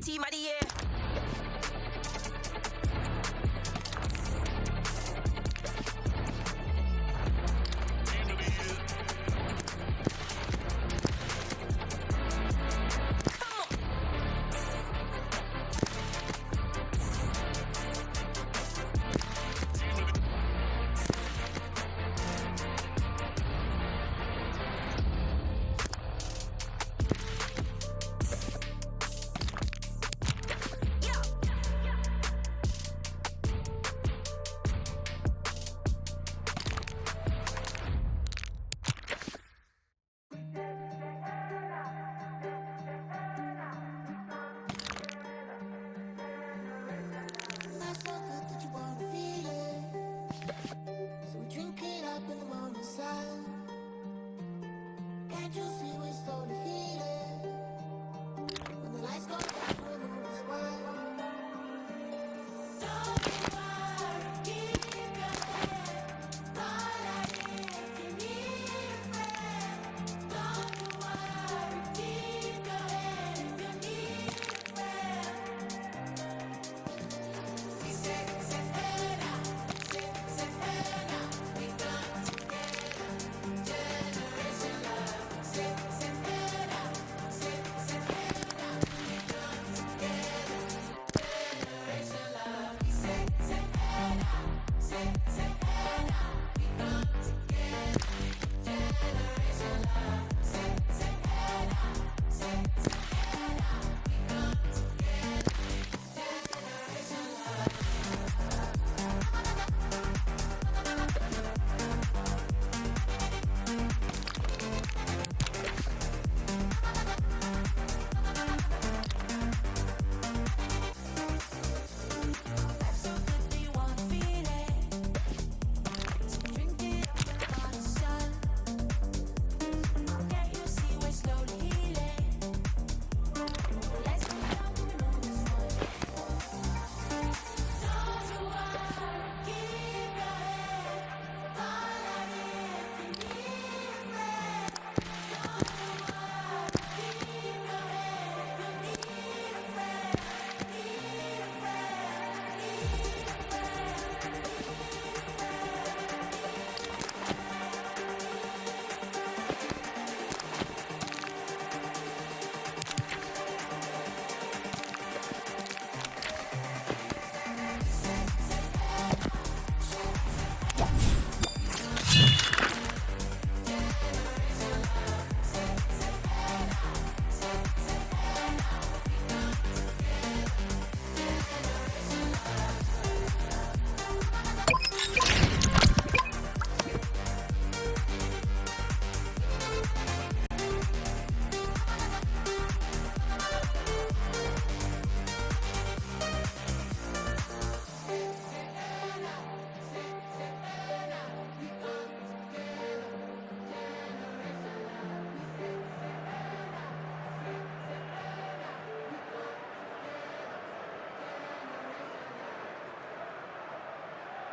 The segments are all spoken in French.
team of the year. Team of the year.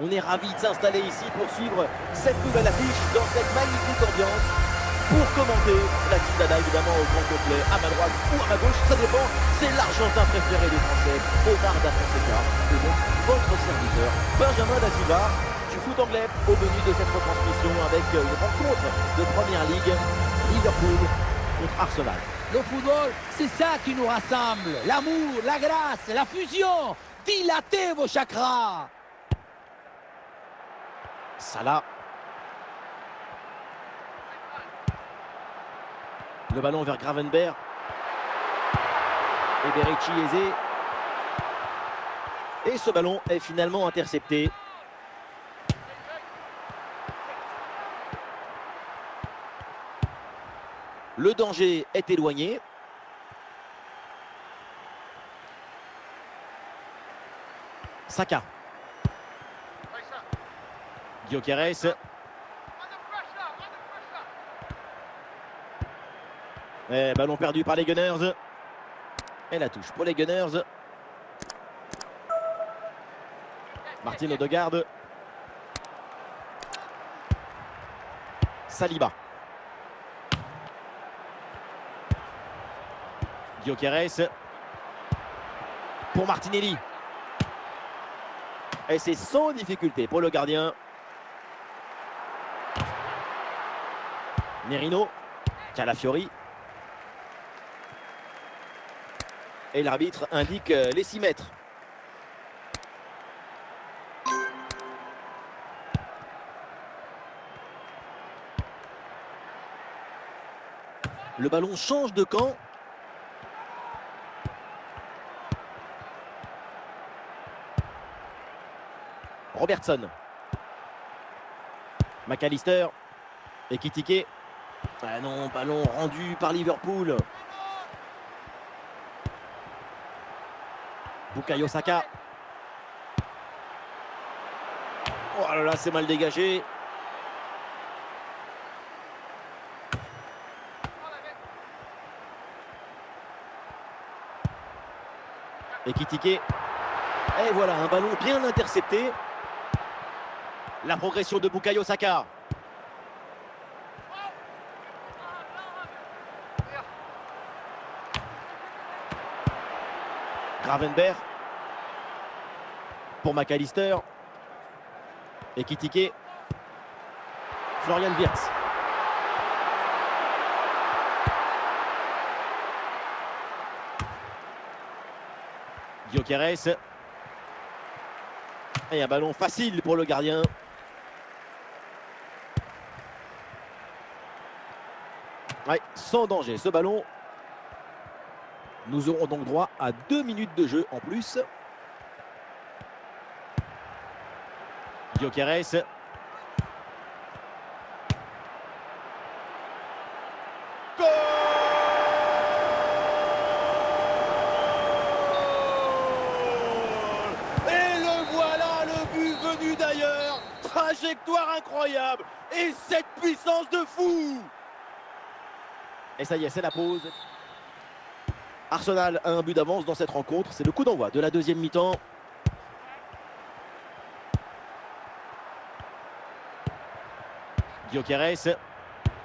On est ravis de s'installer ici pour suivre cette nouvelle affiche dans cette magnifique ambiance. Pour commenter la Tigana évidemment au grand complet, à ma droite ou à ma gauche, ça dépend. C'est l'Argentin préféré des Français, Omar Da Fonseca, et donc votre serviteur, Benjamin Da Silva, du foot anglais au menu de cette retransmission avec une rencontre de Première Ligue, Liverpool contre Arsenal. Le football, c'est ça qui nous rassemble. L'amour, la grâce, la fusion. Dilatez vos chakras. Salah. Le ballon vers Gravenberch. Et Berechi Eze. Et ce ballon est finalement intercepté. Le danger est éloigné. Saka. Gyökeres. Et ballon perdu par les Gunners. Et la touche pour les Gunners. Martin Odegaard. Saliba. Gyökeres. Pour Martinelli. Et c'est sans difficulté pour le gardien. Merino. Calafiori. Et l'arbitre indique les 6 mètres. Le ballon change de camp. Robertson. McAllister. Ekitike. Ah non, ballon rendu par Liverpool. Bukayo Saka. Oh là là, c'est mal dégagé. Ekitike. Et voilà, un ballon bien intercepté. La progression de Bukayo Saka. Gravenberch. Pour McAllister. Ekitike. Florian Wirtz. Gyökeres. Et un ballon facile pour le gardien. Ouais, sans danger ce ballon. Nous aurons donc droit à 2 minutes de jeu en plus. Gyökeres. Goal! Et le voilà, le but venu d'ailleurs. Trajectoire incroyable. Et cette puissance de fou. Et ça y est, c'est la pause. Arsenal a un but d'avance dans cette rencontre. C'est le coup d'envoi de la deuxième mi-temps. Gyökeres.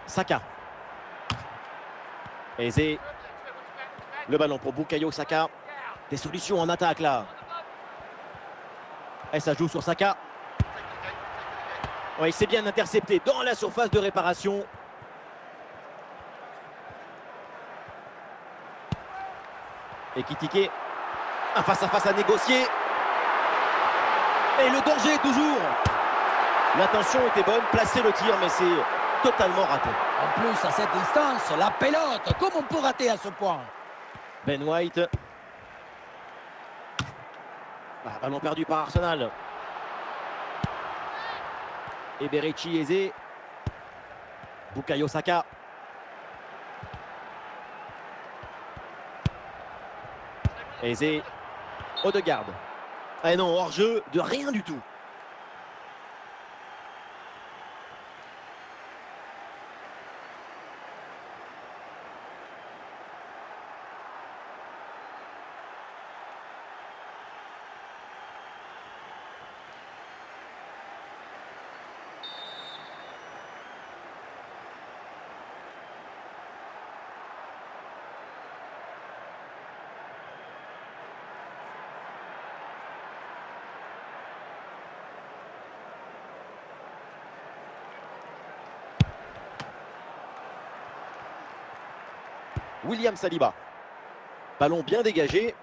Saka. Eze. Le ballon pour Bukayo Saka. Des solutions en attaque là. Et ça joue sur Saka. Ouais, il s'est bien intercepté dans la surface de réparation. Ekitike. Un face-à-face à négocier. Et le danger toujours. L'intention était bonne, placer le tir, mais c'est totalement raté. En plus, à cette distance, la pelote, comment on peut rater à ce point? Ben White. Ah, ballon perdu par Arsenal. Eberechi Eze. Bukayo Saka. Eze. Odegaard. Ah non, hors-jeu de rien du tout. William Saliba. Ballon bien dégagé.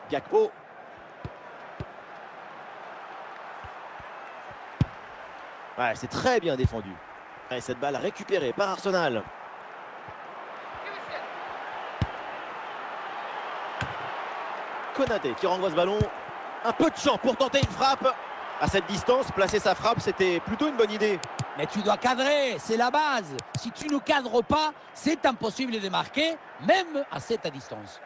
Gakpo. Ouais, c'est très bien défendu. Et cette balle récupérée par Arsenal. Konaté qui renvoie ce ballon. Un peu de champ pour tenter une frappe. À cette distance, placer sa frappe, c'était plutôt une bonne idée. Mais tu dois cadrer, c'est la base. Si tu ne cadres pas, c'est impossible de marquer, même à cette distance.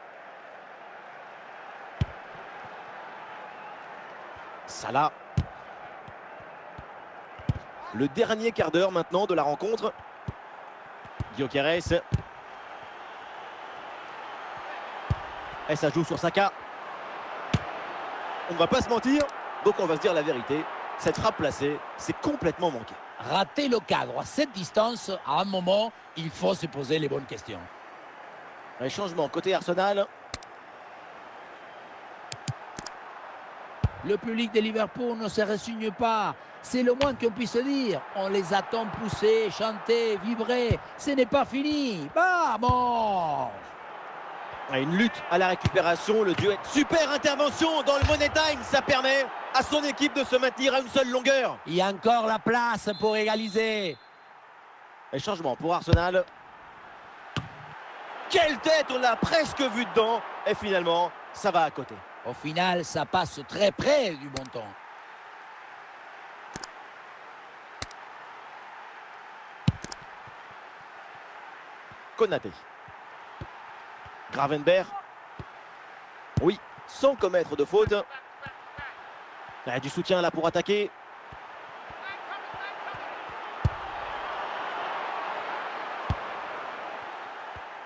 Salah. Le dernier quart d'heure maintenant de la rencontre. Gyökeres. Et ça joue sur Saka. On ne va pas se mentir, donc on va se dire la vérité. Cette frappe placée, c'est complètement manqué. Rater le cadre à cette distance, à un moment, il faut se poser les bonnes questions. Les changements côté Arsenal. Le public de Liverpool ne se résigne pas. C'est le moins qu'on puisse dire. On les attend pousser, chanter, vibrer. Ce n'est pas fini. Vamos! Une lutte à la récupération, le duel. Super intervention dans le Money Time, ça permet à son équipe de se maintenir à une seule longueur. Il y a encore la place pour égaliser. Les changements pour Arsenal. Quelle tête, on l'a presque vu dedans. Et finalement, ça va à côté. Au final, ça passe très près du bon temps. Konaté. Gravenberch. Oui, sans commettre de faute. Il y a du soutien là pour attaquer.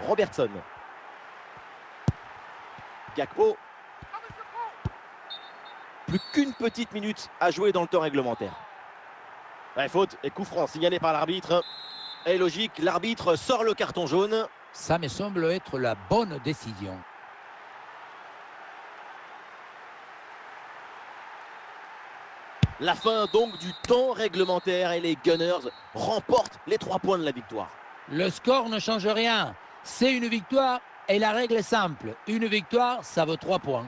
Robertson. Gakpo. Plus qu'une petite minute à jouer dans le temps réglementaire. Ouais, faute et coup franc signalé par l'arbitre. Et logique, l'arbitre sort le carton jaune. Ça me semble être la bonne décision. La fin donc du temps réglementaire et les Gunners remportent les 3 points de la victoire. Le score ne change rien. C'est une victoire et la règle est simple. Une victoire, ça vaut 3 points.